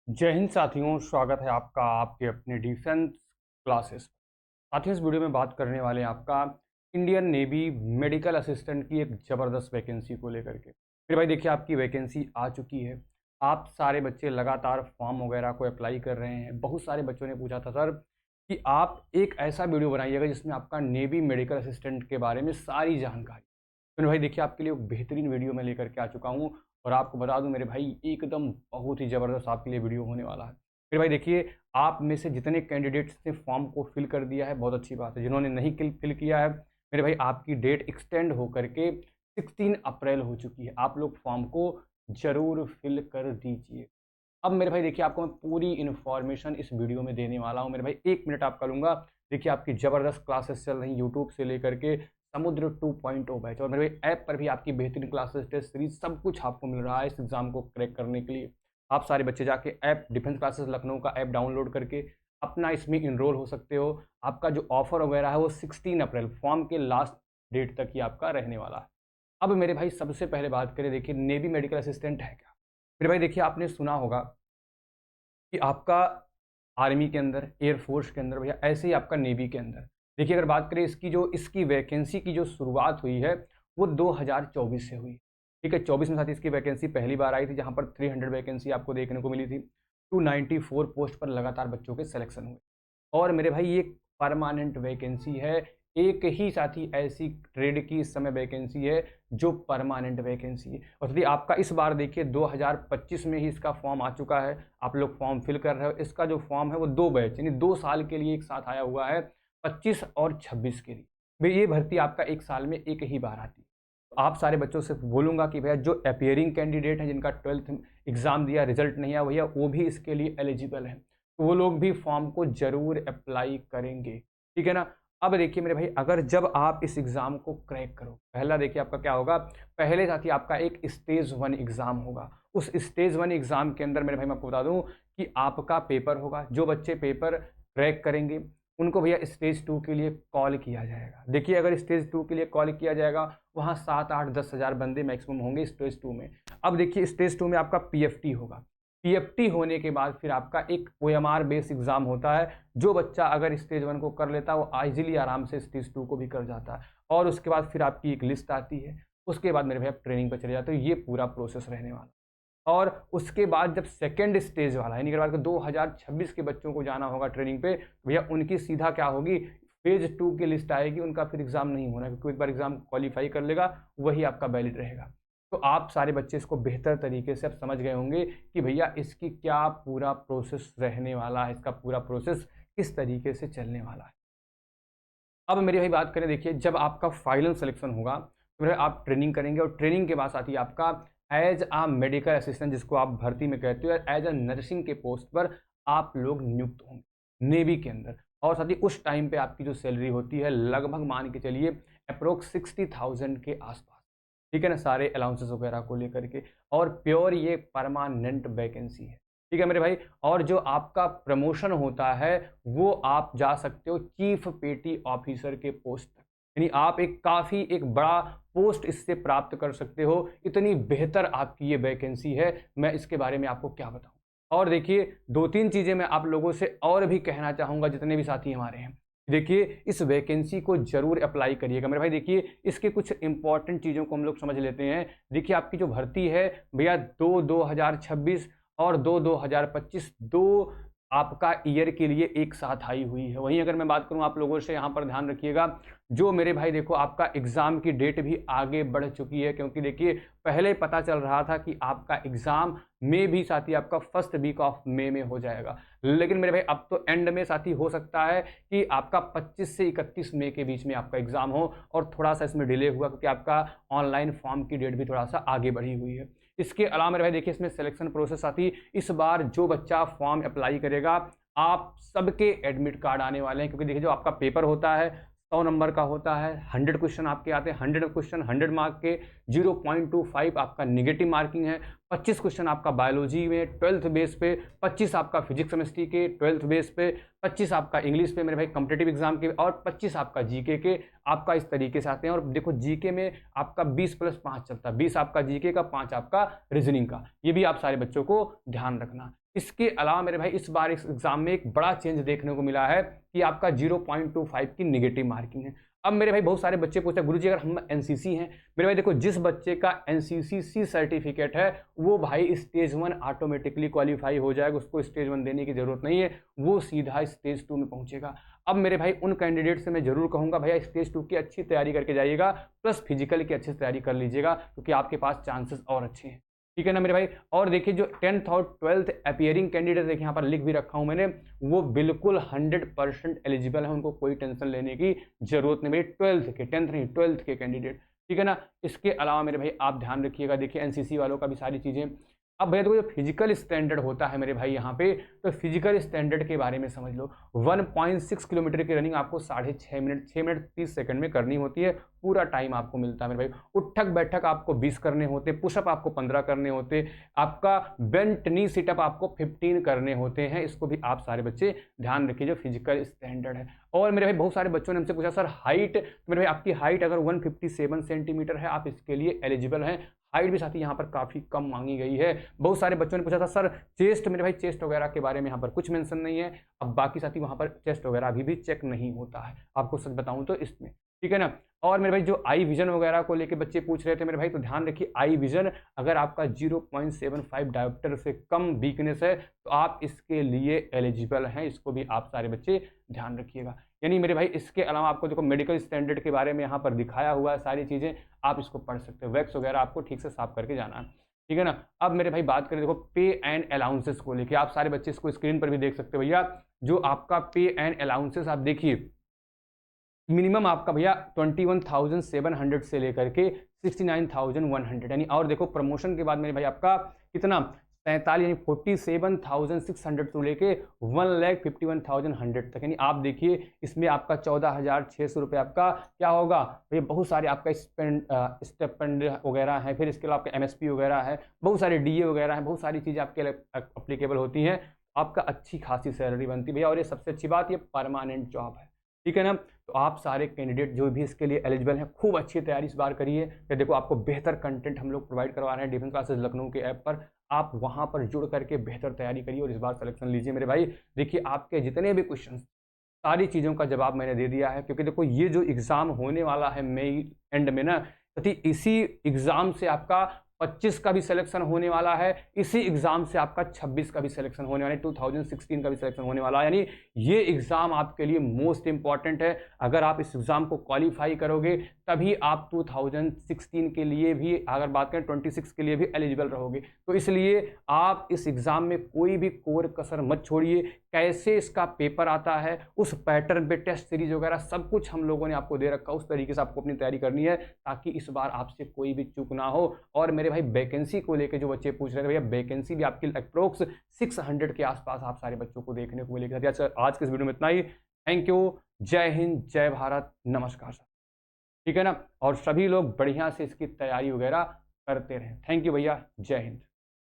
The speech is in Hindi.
जय हिंद साथियों, स्वागत है आपका आपके अपने डिफेंस क्लासेस। साथियों, इस वीडियो में बात करने वाले हैं आपका इंडियन नेवी मेडिकल असिस्टेंट की एक ज़बरदस्त वैकेंसी को लेकर के। फिर भाई देखिए, आपकी वैकेंसी आ चुकी है। आप सारे बच्चे लगातार फॉर्म वगैरह को अप्लाई कर रहे हैं। बहुत सारे बच्चों ने पूछा था सर कि आप एक ऐसा वीडियो बनाइएगा जिसमें आपका नेवी मेडिकल असिस्टेंट के बारे में सारी जानकारी। तो भाई देखिए, आपके लिए एक बेहतरीन वीडियो मैं लेकर के आ चुका हूँ। और आपको बता दूं मेरे भाई, एकदम बहुत ही ज़बरदस्त आपके लिए वीडियो होने वाला है। फिर भाई देखिए, आप में से जितने कैंडिडेट्स ने फॉर्म को फिल कर दिया है, बहुत अच्छी बात है। जिन्होंने नहीं फिल किया है, मेरे भाई आपकी डेट एक्सटेंड होकर के 16 अप्रैल हो चुकी है। आप लोग फॉर्म को ज़रूर फिल कर दीजिए। अब मेरे भाई देखिए, आपको मैं पूरी इन्फॉर्मेशन इस वीडियो में देने वाला हूँ। मेरे भाई 1 मिनट आपका लूँगा। देखिए, आपकी ज़बरदस्त क्लासेस चल रही यूट्यूब से लेकर के समुद्र 2.0 बैच, और मेरे भाई ऐप पर भी आपकी बेहतरीन क्लासेस, टेस्ट सीरीज सब कुछ आपको मिल रहा है इस एग्ज़ाम को क्रैक करने के लिए। आप सारे बच्चे जाके ऐप डिफेंस क्लासेस लखनऊ का ऐप डाउनलोड करके अपना इसमें इनरोल हो सकते हो। आपका जो ऑफर वगैरह है वो 16 अप्रैल फॉर्म के लास्ट डेट तक ही आपका रहने वाला है। अब मेरे भाई सबसे पहले बात करें, देखिए नेवी मेडिकल असिस्टेंट है क्या। मेरे भाई देखिए, आपने सुना होगा कि आपका आर्मी के अंदर, एयरफोर्स के अंदर, भैया ऐसे ही आपका नेवी के अंदर। देखिए, अगर बात करें इसकी वैकेंसी की जो शुरुआत हुई है वो 2024 से हुई। ठीक है, 24 में साथ ही इसकी वैकेंसी पहली बार आई थी, जहां पर 300 वैकेंसी आपको देखने को मिली थी। 294 पोस्ट पर लगातार बच्चों के सिलेक्शन हुए। और मेरे भाई ये परमानेंट वैकेंसी है। एक ही साथी ऐसी ट्रेड की इस समय वैकेंसी है जो परमानेंट वैकेंसी है। और यदि आपका इस बार देखिए 2025 में ही इसका फॉर्म आ चुका है। आप लोग फॉर्म फिल कर रहे हो। इसका जो फॉर्म है वो 2 बैच यानी 2 साल के लिए एक साथ आया हुआ है, 25 और 26 के लिए। भाई ये भर्ती आपका एक साल में एक ही बार आती है। तो आप सारे बच्चों से बोलूंगा कि भैया जो अपियरिंग कैंडिडेट है, जिनका 12th एग्जाम दिया, रिजल्ट नहीं आया, भैया वो भी इसके लिए एलिजिबल है। तो वो लोग भी फॉर्म को जरूर अप्लाई करेंगे। ठीक है ना। अब देखिए मेरे भाई, अगर जब आप इस एग्जाम को क्रैक करो, पहला देखिए आपका क्या होगा। पहले साथ ही आपका एक स्टेज 1 एग्जाम होगा। उस स्टेज 1 एग्जाम के अंदर मेरे भाई मैं आपको बता दूं कि आपका पेपर होगा। जो बच्चे पेपर क्रैक करेंगे उनको भैया स्टेज 2 के लिए कॉल किया जाएगा। देखिए, अगर स्टेज 2 के लिए कॉल किया जाएगा, वहां 7 8 10 हज़ार बंदे मैक्सिमम होंगे स्टेज 2 में। अब देखिए, स्टेज 2 में आपका पीएफटी होगा। पीएफटी होने के बाद फिर आपका एक ओएमआर बेस एग्जाम होता है। जो बच्चा अगर स्टेज 1 को कर लेता है वो इजीली आराम से स्टेज 2 को भी कर जाता है। और उसके बाद फिर आपकी एक लिस्ट आती है। उसके बाद मेरे भैया ट्रेनिंग पर चले जाते हो। ये पूरा प्रोसेस रहने वाला। और उसके बाद जब सेकेंड स्टेज वाला यानी कि 2026 के बच्चों को जाना होगा ट्रेनिंग पे, तो भैया उनकी सीधा क्या होगी, फेज 2 की लिस्ट आएगी। उनका फिर एग्जाम नहीं होना, क्योंकि एक बार एग्जाम क्वालिफाई कर लेगा वही आपका वैलिड रहेगा। तो आप सारे बच्चे इसको बेहतर तरीके से अब समझ गए होंगे कि भैया इसकी क्या पूरा प्रोसेस रहने वाला है, इसका पूरा प्रोसेस किस तरीके से चलने वाला है। अब मेरी भाई बात करें, देखिए जब आपका फाइनल सिलेक्शन होगा तो फिर आप ट्रेनिंग करेंगे, और ट्रेनिंग के बाद साथ ही आपका एज आ मेडिकल असिस्टेंट, जिसको आप भर्ती में कहते हो, एज अ नर्सिंग के पोस्ट पर आप लोग नियुक्त होंगे नेवी के अंदर। और साथ ही उस टाइम पे आपकी जो सैलरी होती है, लगभग मान के चलिए अप्रोक्स 60,000 के आसपास। ठीक है ना, सारे अलाउंसेस वगैरह को लेकर के। और प्योर ये परमानेंट वैकेंसी है। ठीक है मेरे भाई। और जो आपका प्रमोशन होता है वो आप जा सकते हो चीफ पेटी ऑफिसर के पोस्ट तक। यानी आप एक बड़ा पोस्ट इससे प्राप्त कर सकते हो। इतनी बेहतर आपकी ये वैकेंसी है, मैं इसके बारे में आपको क्या बताऊं। और देखिए, 2 3 चीजें मैं आप लोगों से और भी कहना चाहूंगा, जितने भी साथी हमारे हैं। देखिए, इस वैकेंसी को जरूर अप्लाई करिएगा मेरे भाई। देखिए, इसके कुछ इंपॉर्टेंट चीजों को हम लोग समझ लेते हैं। देखिए, आपकी जो भर्ती है भैया, 2026 और 2025, दो आपका ईयर के लिए एक साथ आई हुई है। वहीं अगर मैं बात करूं आप लोगों से, यहाँ पर ध्यान रखिएगा, जो मेरे भाई देखो आपका एग्जाम की डेट भी आगे बढ़ चुकी है। क्योंकि देखिए, पहले पता चल रहा था कि आपका एग्जाम में भी साथी आपका फर्स्ट वीक ऑफ मई में हो जाएगा। लेकिन मेरे भाई अब तो एंड में साथी हो सकता है कि आपका 25 से 31 मई के बीच में आपका एग्जाम हो। और थोड़ा सा इसमें डिले हुआ क्योंकि आपका ऑनलाइन फॉर्म की डेट भी थोड़ा सा आगे बढ़ी हुई है। इसके अलावा मेरे भाई देखिए, इसमें सिलेक्शन प्रोसेस आती, इस बार जो बच्चा फॉर्म अप्लाई करेगा, आप सबके एडमिट कार्ड आने वाले हैं। क्योंकि देखिए, जो आपका पेपर होता है 100 नंबर का होता है, 100 क्वेश्चन आपके आते हैं, 100 क्वेश्चन 100 मार्क के, 0.25 आपका निगेटिव मार्किंग है, 25 क्वेश्चन आपका बायोलॉजी में 12th बेस पे, 25 आपका फिजिक्स केमिस्ट्री के 12th बेस पे, 25 आपका इंग्लिश पे मेरे भाई कॉम्पिटिटिव एग्जाम के, और 25 आपका जीके के आपका इस तरीके से आते हैं। और देखो जीके में आपका 20+5 चलता है, 20 आपका जीके का, 5 आपका रीजनिंग का। ये भी आप सारे बच्चों को ध्यान रखना। इसके अलावा मेरे भाई इस बार इस एग्जाम में एक बड़ा चेंज देखने को मिला है कि आपका 0.25 की निगेटिव मार्किंग है। अब मेरे भाई बहुत सारे बच्चे पूछते हैं गुरुजी अगर हम एनसीसी हैं, मेरे भाई देखो जिस बच्चे का एनसीसी सी सर्टिफिकेट है वो भाई स्टेज 1 ऑटोमेटिकली क्वालिफाई हो जाएगा, उसको स्टेज 1 देने की जरूरत नहीं है, वो सीधा स्टेज 2 में पहुंचेगा। अब मेरे भाई उन कैंडिडेट से मैं जरूर कहूंगा भैया स्टेज 2 की अच्छी तैयारी करके जाइएगा, प्लस फिजिकल की अच्छी तैयारी कर लीजिएगा, क्योंकि आपके पास चांसेस और अच्छे हैं। ठीक है ना मेरे भाई। और देखिए जो 10th और 12th अपीयरिंग कैंडिडेट देखिए यहाँ पर लिख भी रखा हूँ मैंने, वो बिल्कुल 100% एलिजिबल है, उनको कोई टेंशन लेने की जरूरत नहीं मेरे 12th के, 10th नहीं 12th के कैंडिडेट। ठीक है ना। इसके अलावा मेरे भाई आप ध्यान रखिएगा, देखिए एनसीसी वालों का भी सारी चीज़ें। अब भैया देखो जो फिजिकल स्टैंडर्ड होता है मेरे भाई यहाँ पे, तो फिजिकल स्टैंडर्ड के बारे में समझ लो। 1.6 किलोमीटर की रनिंग आपको 6.5 मिनट 6 मिनट 30 सेकंड में करनी होती है, पूरा टाइम आपको मिलता है मेरे भाई। उठक बैठक आपको 20 करने होते, पुशअप आपको 15 करने होते, आपका बेंट नी सिटअप आपको 15 करने होते हैं। इसको भी आप सारे बच्चे ध्यान रखिए जो फिजिकल स्टैंडर्ड है। और मेरे भाई बहुत सारे बच्चों ने हमसे पूछा सर हाइट, तो मेरे भाई आपकी हाइट अगर 157 सेंटीमीटर है आप इसके लिए एलिजिबल हैं। हाइट भी साथी यहाँ पर काफ़ी कम मांगी गई है। बहुत सारे बच्चों ने पूछा था सर चेस्ट, मेरे भाई चेस्ट वगैरह के बारे में यहाँ पर कुछ मेंशन नहीं है। अब बाकी साथी वहाँ पर चेस्ट वगैरह अभी भी चेक नहीं होता है, आपको सच बताऊँ तो इसमें। ठीक है ना। और मेरे भाई जो आई विजन वगैरह को लेके बच्चे पूछ रहे थे मेरे भाई, तो ध्यान रखिए आई विजन अगर आपका 0.75 डायोप्टर से कम वीकनेस है तो आप इसके लिए एलिजिबल हैं, इसको भी आप सारे बच्चे ध्यान रखिएगा। यानी मेरे भाई इसके अलावा आपको देखो मेडिकल स्टैंडर्ड के बारे में यहाँ पर दिखाया हुआ है सारी चीज़ें, आप इसको पढ़ सकते हो। वैक्स वगैरह आपको ठीक से साफ करके जाना है। ठीक है ना। अब मेरे भाई बात करें देखो पे एंड अलाउंसेस को लेके, आप सारे बच्चे इसको स्क्रीन पर भी देख सकते हो भैया। जो आपका पे एंड अलाउंसेस आप देखिए, मिनिमम आपका भैया 21,700 से लेकर के 69,100, यानी और देखो प्रमोशन के बाद मेरे भाई आपका कितना 43 यानी 47,600 से लेके 1,51,100 तक, यानी आप देखिए इसमें आपका 14,600 रुपये आपका क्या होगा भैया। बहुत सारे आपका स्टेपेंड वगैरह है, फिर इसके अलावा आपका एमएसपी वगैरह है, बहुत सारे डीए वगैरह है, बहुत सारी चीज़ें आपके अप्लीकेबल होती हैं, आपका अच्छी खासी सैलरी बनती है भैया। और ये सबसे अच्छी बात, ये परमानेंट जॉब है। ठीक है ना। तो आप सारे कैंडिडेट जो भी इसके लिए एलिजिबल हैं खूब अच्छी तैयारी इस बार करिए। ये देखो आपको बेहतर कंटेंट हम लोग प्रोवाइड करवा रहे हैं डिफेंस क्लासेस लखनऊ के ऐप पर, आप वहां पर जुड़ करके बेहतर तैयारी करिए और इस बार सिलेक्शन लीजिए मेरे भाई। देखिए आपके जितने भी क्वेश्चन सारी चीज़ों का जवाब मैंने दे दिया है, क्योंकि देखो ये जो एग्ज़ाम होने वाला है मई एंड में ना, इसी एग्ज़ाम से आपका 25 का भी सिलेक्शन होने वाला है, इसी एग्जाम से आपका 26 का भी सिलेक्शन होने वाला है, 2016 का भी सिलेक्शन होने वाला है। यानी ये एग्जाम आपके लिए मोस्ट इंपॉर्टेंट है। अगर आप इस एग्जाम को क्वालिफाई करोगे तभी आप 2016 के लिए भी, अगर बात करें 26 के लिए भी एलिजिबल रहोगे। तो इसलिए आप इस एग्जाम में कोई भी कोर कसर मत छोड़िए। कैसे इसका पेपर आता है, उस पैटर्न पे टेस्ट सीरीज वगैरह सब कुछ हम लोगों ने आपको दे रखा, उस तरीके से आपको अपनी तैयारी करनी है ताकि इस बार आपसे कोई भी चूक ना हो। और मेरे भाई वैकेंसी को लेके जो बच्चे पूछ रहे थे भैया, वैकेंसी भी आपकी अप्रोक्स 600 के आसपास आप सारे बच्चों को देखने को मिलेगी। अच्छा आज के इस वीडियो में इतना ही। Thank you. जय हिंद, जय भारत, नमस्कार सर। ठीक है ना। और सभी लोग बढ़िया से इसकी तैयारी वगैरह करते रहें। थैंक यू भैया, जय हिंद।